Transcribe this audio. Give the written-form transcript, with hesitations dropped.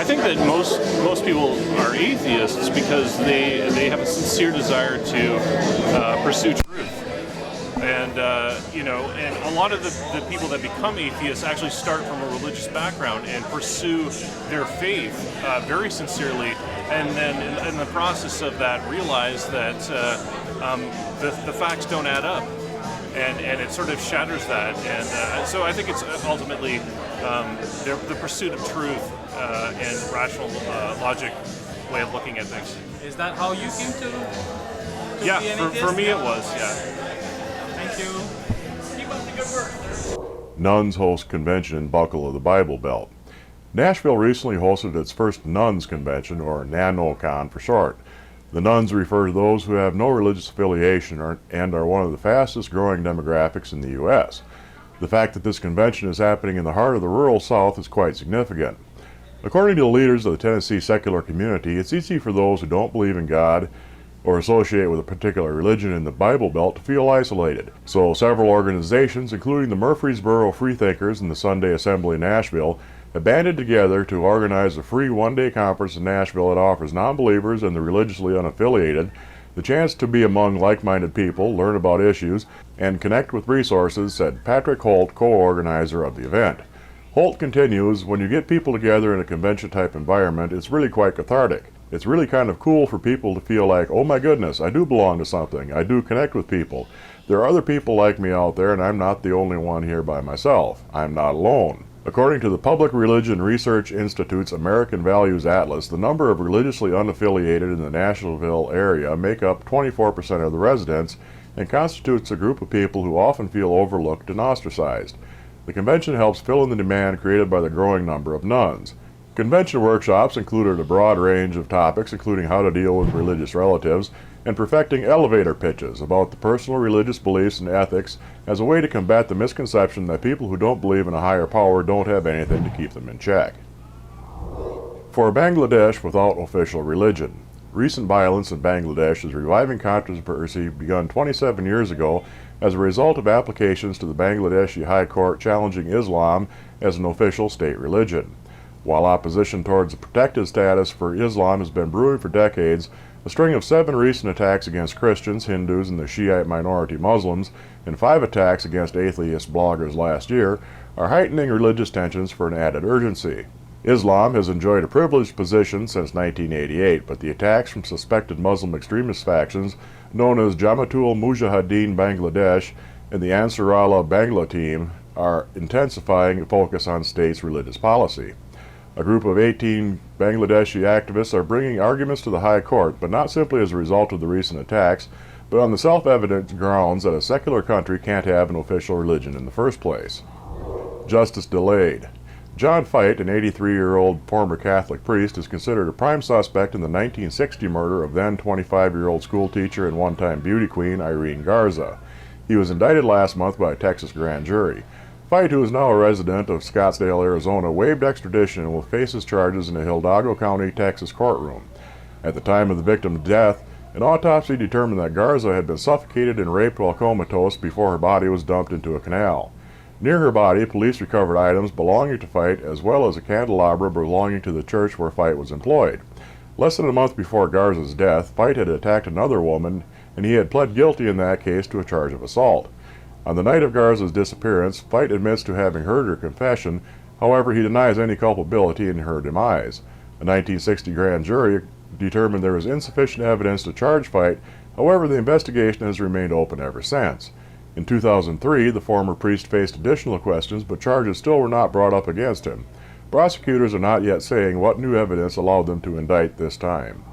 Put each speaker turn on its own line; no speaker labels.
I think that most people are atheists because they have a sincere desire to pursue truth. And and a lot of the people that become atheists actually start from a religious background and pursue their faith very sincerely, and then in the process of that realize that the facts don't add up, and it sort of shatters that. And so I think it's ultimately the pursuit of truth and rational logic way of looking at things.
Is that how you came to
Yeah,
be an
for
atheist?
me it was, yeah.
Thank you. Keep up the good work.
Nuns host convention in Buckle of the Bible Belt. Nashville recently hosted its first Nuns Convention, or NaNoCon for short. The nuns refer to those who have no religious affiliation and are one of the fastest growing demographics in the U.S. The fact that this convention is happening in the heart of the rural South is quite significant. According to the leaders of the Tennessee secular community, it's easy for those who don't believe in God or associate with a particular religion in the Bible Belt to feel isolated. So several organizations, including the Murfreesboro Freethinkers and the Sunday Assembly in Nashville, have banded together to organize a free one-day conference in Nashville that offers non-believers and the religiously unaffiliated the chance to be among like-minded people, learn about issues, and connect with resources, said Patrick Holt, co-organizer of the event. Holt continues, when you get people together in a convention-type environment, it's really quite cathartic. It's really kind of cool for people to feel like, oh my goodness, I do belong to something. I do connect with people. There are other people like me out there, and I'm not the only one here by myself. I'm not alone. According to the Public Religion Research Institute's American Values Atlas, the number of religiously unaffiliated in the Nashville area make up 24% of the residents and constitutes a group of people who often feel overlooked and ostracized. The convention helps fill in the demand created by the growing number of nuns. Convention workshops included a broad range of topics, including how to deal with religious relatives and perfecting elevator pitches about the personal religious beliefs and ethics as a way to combat the misconception that people who don't believe in a higher power don't have anything to keep them in check. For Bangladesh without official religion. Recent violence in Bangladesh is reviving controversy begun 27 years ago as a result of applications to the Bangladeshi High Court challenging Islam as an official state religion. While opposition towards a protected status for Islam has been brewing for decades, a string of 7 recent attacks against Christians, Hindus, and the Shiite minority Muslims, and 5 attacks against atheist bloggers last year, are heightening religious tensions for an added urgency. Islam has enjoyed a privileged position since 1988, but the attacks from suspected Muslim extremist factions known as Jamaatul Mujahideen Bangladesh and the Ansarullah Bangla team are intensifying a focus on state's religious policy. A group of 18 Bangladeshi activists are bringing arguments to the High Court, but not simply as a result of the recent attacks, but on the self-evident grounds that a secular country can't have an official religion in the first place. Justice delayed. John Fite, an 83-year-old former Catholic priest, is considered a prime suspect in the 1960 murder of then 25-year-old schoolteacher and one-time beauty queen Irene Garza. He was indicted last month by a Texas grand jury. Fite, who is now a resident of Scottsdale, Arizona, waived extradition and will face his charges in a Hidalgo County, Texas courtroom. At the time of the victim's death, an autopsy determined that Garza had been suffocated and raped while comatose before her body was dumped into a canal. Near her body, police recovered items belonging to Fite as well as a candelabra belonging to the church where Fite was employed. Less than a month before Garza's death, Fite had attacked another woman, and he had pled guilty in that case to a charge of assault. On the night of Garza's disappearance, Fite admits to having heard her confession. However, he denies any culpability in her demise. A 1960 grand jury determined there was insufficient evidence to charge Fite. However, the investigation has remained open ever since. In 2003, the former priest faced additional questions, but charges still were not brought up against him. Prosecutors are not yet saying what new evidence allowed them to indict this time.